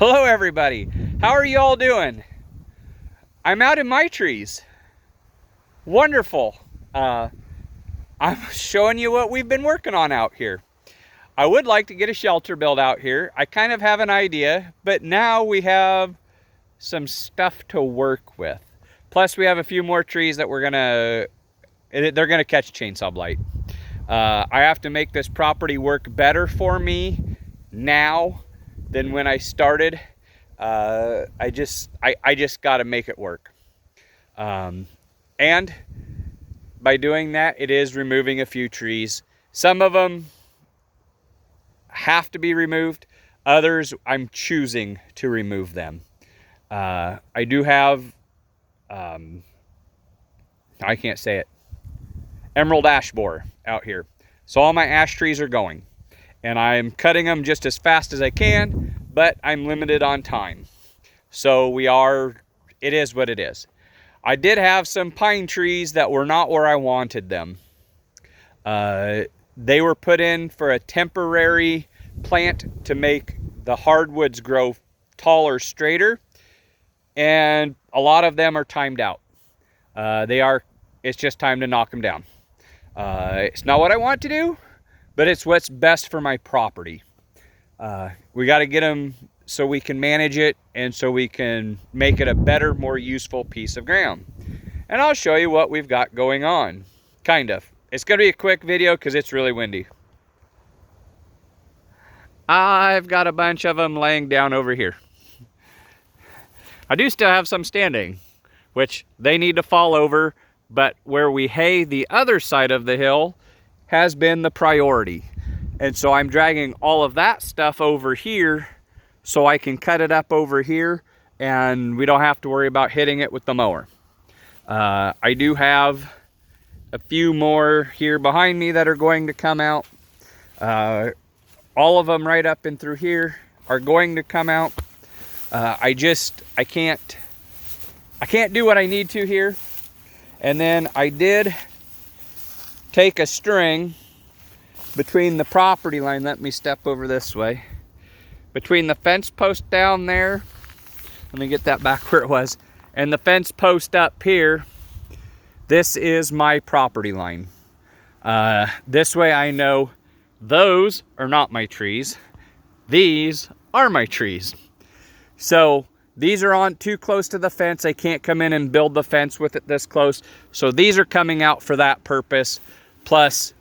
Hello everybody, how are you all doing? I'm out in my trees. Wonderful. I'm showing you what we've been working on out here. I would like to get a shelter built out here. I kind of have an idea, but now we have some stuff to work with. Plus we have a few more trees that they're gonna catch chainsaw blight. I have to make this property work better for me now than when I started. I just got to make it work. And by doing that, it is removing a few trees. Some of them have to be removed. Others, I'm choosing to remove them. I do have, I can't say it, emerald ash borer out here. So all my ash trees are going. And I'm cutting them just as fast as I can, but I'm limited on time. So it is what it is. I did have some pine trees that were not where I wanted them. They were put in for a temporary plant to make the hardwoods grow taller, straighter, and a lot of them are timed out. It's just time to knock them down. It's not what I want to do, but it's what's best for my property. We got to get them so we can manage it and so we can make it a better, more useful piece of ground. And I'll show you what we've got going on. Kind of. It's going to be a quick video because it's really windy. I've got a bunch of them laying down over here. I do still have some standing, which they need to fall over, but where we hay the other side of the hill has been the priority. And so I'm dragging all of that stuff over here so I can cut it up over here and we don't have to worry about hitting it with the mower. I do have a few more here behind me that are going to come out. All of them right up and through here are going to come out. I can't do what I need to here. And then I did take a string between the property line, let me step over this way, between the fence post down there, let me get that back where it was, and the fence post up here. This is my property line. This way I know those are not my trees. These are my trees. So these are on too close to the fence. I can't come in and build the fence with it this close. So these are coming out for that purpose. Plus,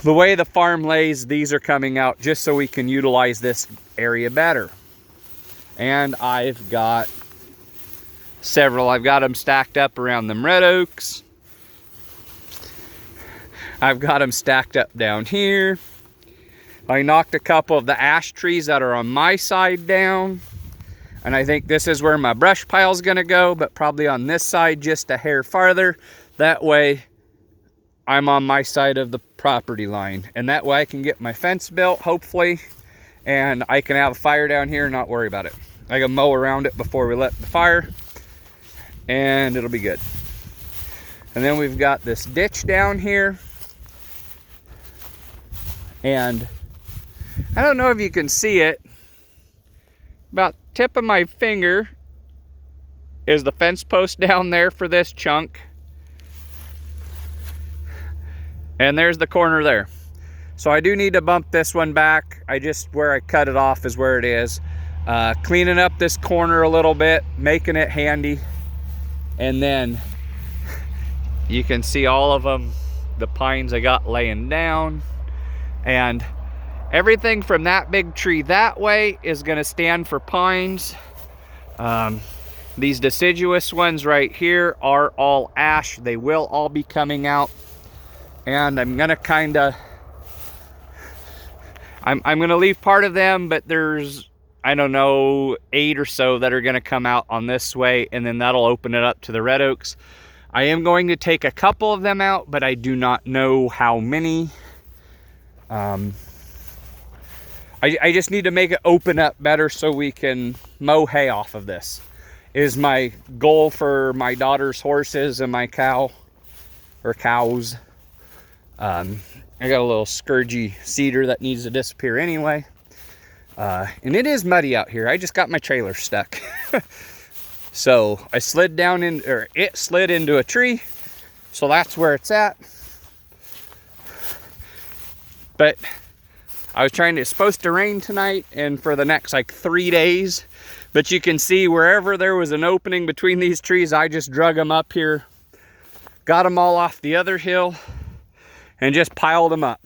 the way the farm lays, these are coming out just so we can utilize this area better. And I've got several. I've got them stacked up around them red oaks. I've got them stacked up down here. I knocked a couple of the ash trees that are on my side down. And I think this is where my brush pile is going to go, but probably on this side just a hair farther. That way I'm on my side of the property line. And that way I can get my fence built, hopefully. And I can have a fire down here and not worry about it. I can mow around it before we let the fire. And it'll be good. And then we've got this ditch down here. And I don't know if you can see it. About tip of my finger is the fence post down there for this chunk. And there's the corner there. So I do need to bump this one back. Where I cut it off is where it is. Cleaning up this corner a little bit, making it handy. And then you can see all of them, the pines I got laying down. And everything from that big tree that way is going to stand for pines. These deciduous ones right here are all ash. They will all be coming out. And I'm going to I'm going to leave part of them, but there's, I don't know, 8 or so that are going to come out on this way, and then that'll open it up to the red oaks. I am going to take a couple of them out, but I do not know how many. I just need to make it open up better so we can mow hay off of this. Is my goal for my daughter's horses and my cows. I got a little scourgy cedar that needs to disappear anyway. And it is muddy out here. I just got my trailer stuck. So I slid down in, or it slid into a tree. So that's where it's at. But I was trying to, it's supposed to rain tonight and for the next like 3 days. But you can see wherever there was an opening between these trees, I just drug them up here, got them all off the other hill, and just piled them up.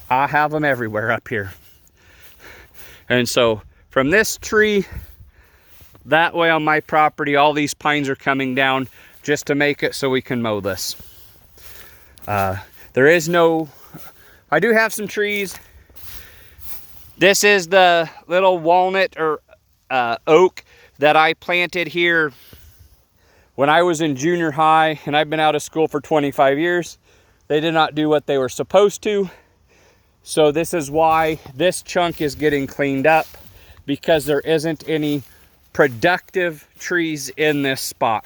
I have them everywhere up here. And so from this tree, that way on my property, all these pines are coming down just to make it so we can mow this. There is no, I do have some trees. This is the little walnut or oak that I planted here when I was in junior high, and I've been out of school for 25 years. They did not do what they were supposed to. So this is why this chunk is getting cleaned up, because there isn't any productive trees in this spot.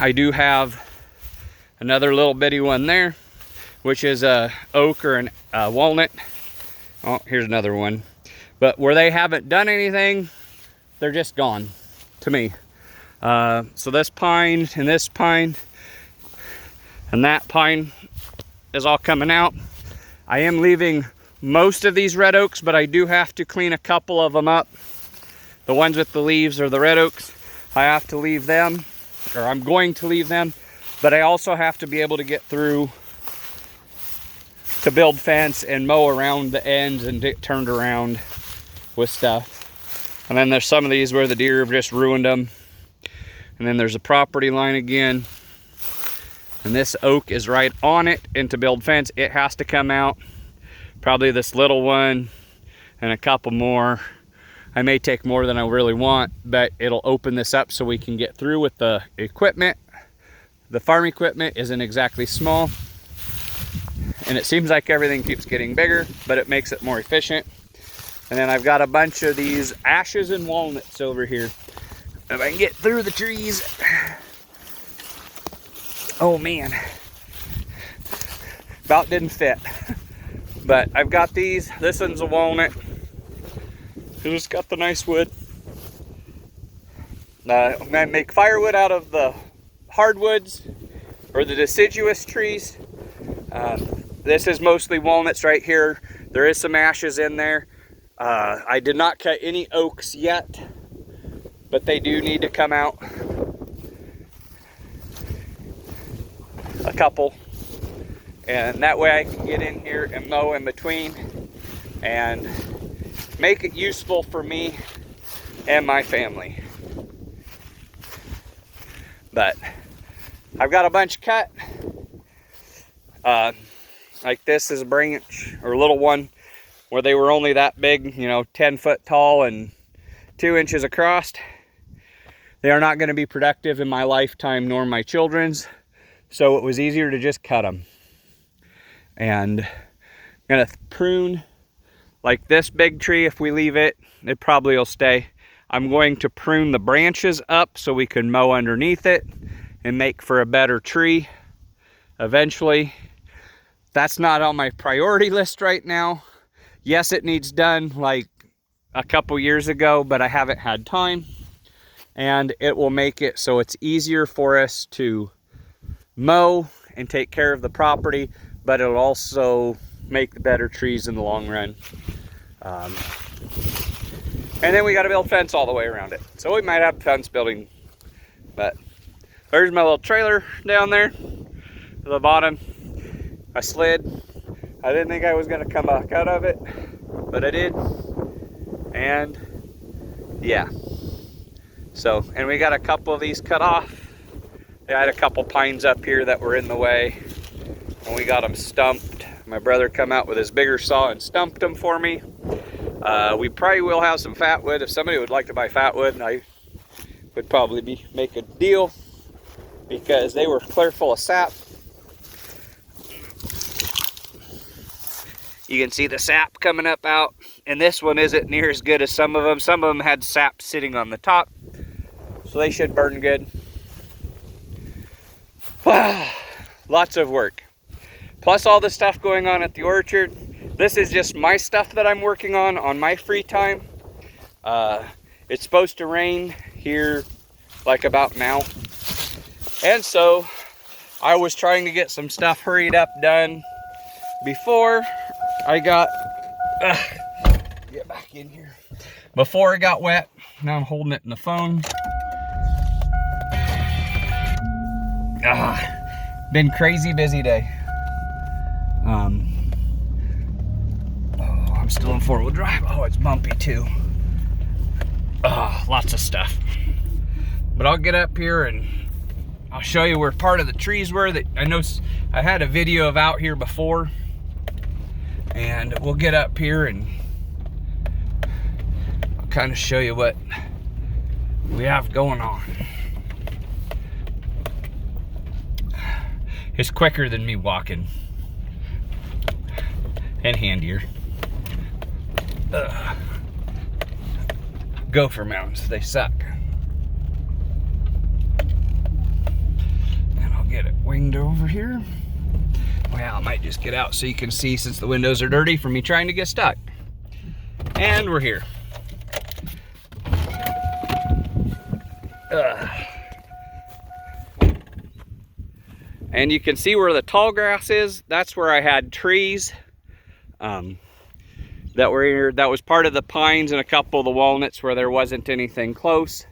I do have another little bitty one there, which is a oak or a walnut. Oh, here's another one. But where they haven't done anything, they're just gone to me. So this pine and this pine and that pine is all coming out. I am leaving most of these red oaks, but I do have to clean a couple of them up. The ones with the leaves are the red oaks. I have to leave them, or I'm going to leave them, but I also have to be able to get through to build fence and mow around the ends and get turned around with stuff. And then there's some of these where the deer have just ruined them. And then there's a property line again. And this oak is right on it, and to build fence, it has to come out. Probably this little one and a couple more. I may take more than I really want, but it'll open this up so we can get through with the equipment. The farm equipment isn't exactly small, and it seems like everything keeps getting bigger, but it makes it more efficient. And then I've got a bunch of these ashes and walnuts over here. If I can get through the trees. Oh man, about didn't fit. But I've got these. This one's a walnut. It's got the nice wood. I'm gonna make firewood out of the hardwoods or the deciduous trees. This is mostly walnuts right here. There is some ashes in there. I did not cut any oaks yet, but they do need to come out. A couple, and that way I can get in here and mow in between and make it useful for me and my family. But I've got a bunch cut. Like this is a branch or a little one where they were only that big, you know, 10 foot tall and 2 inches across. They are not going to be productive in my lifetime nor my children's. So it was easier to just cut them. And I'm gonna prune like this big tree. If we leave it, it probably will stay. I'm going to prune the branches up so we can mow underneath it and make for a better tree eventually. That's not on my priority list right now. Yes, it needs done like a couple years ago, but I haven't had time. And it will make it so it's easier for us to mow and take care of the property, but it'll also make the better trees in the long run. And then we got to build fence all the way around it. So we might have fence building, but there's my little trailer down there at the bottom. I slid. I didn't think I was going to come back out of it, but I did. And yeah. So, and we got a couple of these cut off. I had a couple pines up here that were in the way, and we got them stumped. My brother come out with his bigger saw and stumped them for me. We probably will have some fat wood. If somebody would like to buy fat wood, I would probably make a deal, because they were clear full of sap. You can see the sap coming up out, and this one isn't near as good as some of them. Some of them had sap sitting on the top, so they should burn good. Lots of work. plus all the stuff going on at the orchard. This is just my stuff that I'm working on my free time. It's supposed to rain here like about now. And so I was trying to get some stuff hurried up done before I got, get back in here, before it got wet. Now I'm holding it in the phone. Been crazy busy day. I'm still in 4-wheel drive. Oh, it's bumpy too. Lots of stuff. But I'll get up here and I'll show you where part of the trees were that I know I had a video of out here before. And we'll get up here and I'll kind of show you what we have going on. It's quicker than me walking. And handier. Gopher mountains, they suck. And I'll get it winged over here. Well, I might just get out so you can see, since the windows are dirty from me trying to get stuck. And we're here. And you can see where the tall grass is. That's where I had trees that were here. That was part of the pines and a couple of the walnuts where there wasn't anything close.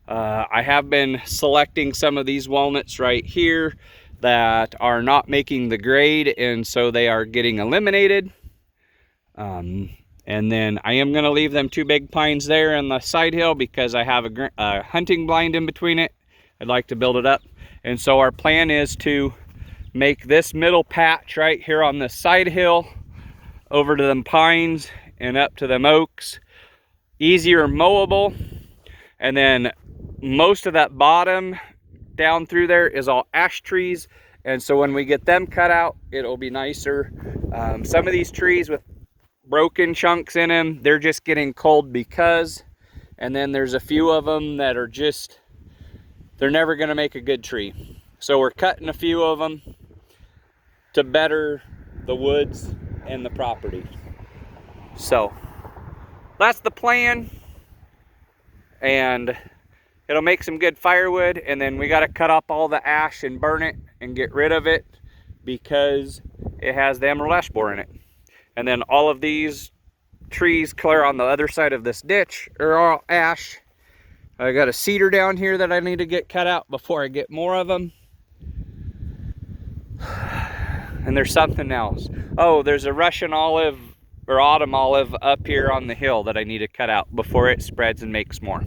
I have been selecting some of these walnuts right here that are not making the grade, and so they are getting eliminated. And then I am going to leave them 2 big pines there on the side hill because I have a hunting blind in between it. I'd like to build it up. And so our plan is to make this middle patch right here on the side hill over to them pines and up to them oaks easier mowable. And then most of that bottom down through there is all ash trees. And so when we get them cut out, it'll be nicer. Some of these trees with broken chunks in them, they're just getting cold because, and then there's a few of them that are just, they're never going to make a good tree. So we're cutting a few of them to better the woods and the property. So that's the plan, and it'll make some good firewood. And then we got to cut up all the ash and burn it and get rid of it because it has the emerald ash borer in it. And then all of these trees clear on the other side of this ditch are all ash. I got a cedar down here that I need to get cut out before I get more of them. And there's something else. Oh, there's a Russian olive or autumn olive up here on the hill that I need to cut out before it spreads and makes more.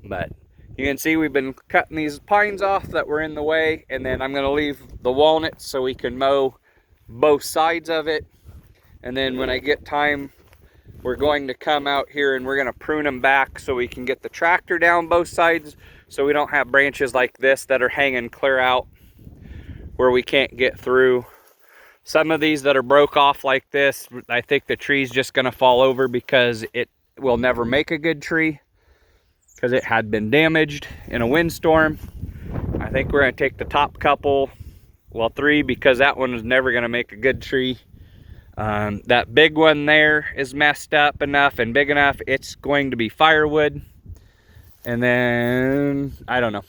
But you can see we've been cutting these pines off that were in the way, and then I'm going to leave the walnuts so we can mow both sides of it. And then when I get time, we're going to come out here and we're going to prune them back so we can get the tractor down both sides, so we don't have branches like this that are hanging clear out where we can't get through. Some of these that are broke off like this, I think the tree's just going to fall over because it will never make a good tree because it had been damaged in a windstorm. I think we're going to take the top couple, well 3, because that one is never going to make a good tree. That big one there is messed up enough and big enough, it's going to be firewood. And then I don't know,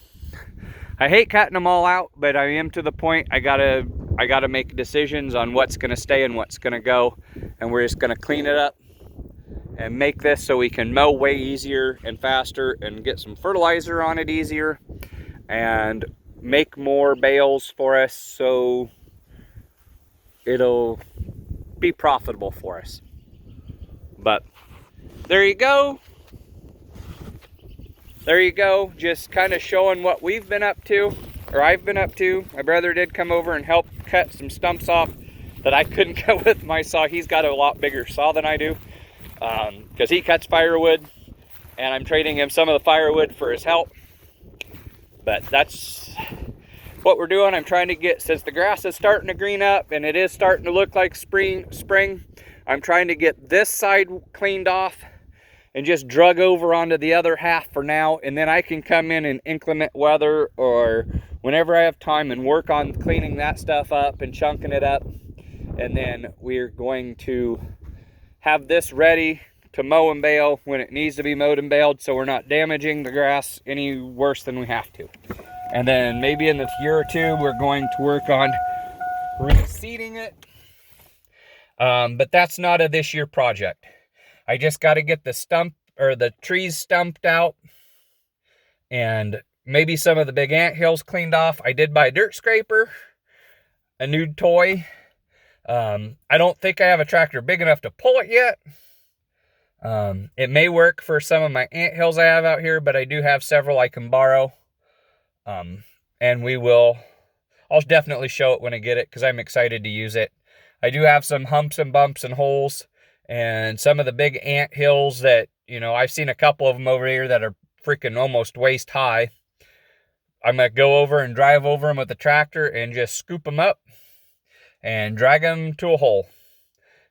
I hate cutting them all out, but I am to the point I gotta make decisions on what's gonna stay and what's gonna go. And we're just gonna clean it up and make this so we can mow way easier and faster and get some fertilizer on it easier and make more bales for us so it'll be profitable for us. But there you go. There you go. Just kind of showing what we've been up to, or I've been up to. My brother did come over and help cut some stumps off that I couldn't cut with my saw. He's got a lot bigger saw than I do because he cuts firewood, and I'm trading him some of the firewood for his help. But that's what we're doing. I'm trying to get, since the grass is starting to green up and it is starting to look like spring, I'm trying to get this side cleaned off and just drug over onto the other half for now, and then I can come in inclement weather or whenever I have time and work on cleaning that stuff up and chunking it up. And then we're going to have this ready to mow and bale when it needs to be mowed and baled, so we're not damaging the grass any worse than we have to. And then maybe in the year or two, we're going to work on reseeding it. But that's not a this year project. I just got to get the trees stumped out, and maybe some of the big anthills cleaned off. I did buy a dirt scraper, a new toy. I don't think I have a tractor big enough to pull it yet. It may work for some of my anthills I have out here, but I do have several I can borrow. And I'll definitely show it when I get it, because I'm excited to use it. I do have some humps and bumps and holes, and some of the big anthills that, I've seen a couple of them over here that are freaking almost waist high. I'm going to go over and drive over them with the tractor and just scoop them up and drag them to a hole.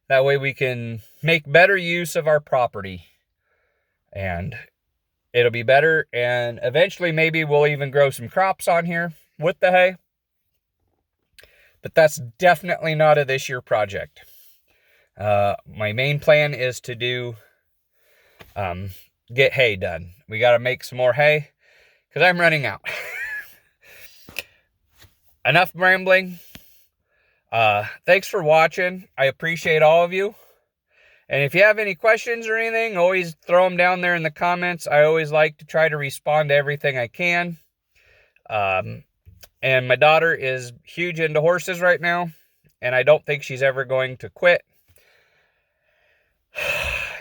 That way we can make better use of our property, and it'll be better. And eventually maybe we'll even grow some crops on here with the hay. But that's definitely not a this year project. My main plan is to get hay done. We got to make some more hay because I'm running out. Enough rambling. Thanks for watching. I appreciate all of you. And if you have any questions or anything, always throw them down there in the comments. I always like to try to respond to everything I can. And my daughter is huge into horses right now, and I don't think she's ever going to quit.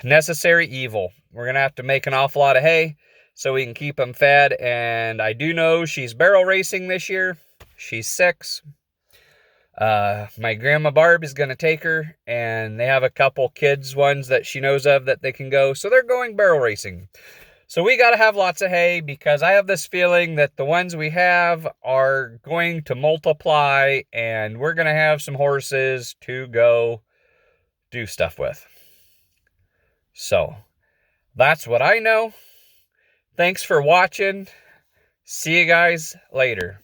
Necessary evil. We're going to have to make an awful lot of hay so we can keep them fed. And I do know she's barrel racing this year. She's 6. My grandma Barb is going to take her, and they have a couple kids ones that she knows of that they can go. So they're going barrel racing. So we got to have lots of hay, because I have this feeling that the ones we have are going to multiply, and we're going to have some horses to go do stuff with. So that's what I know. Thanks for watching. See you guys later.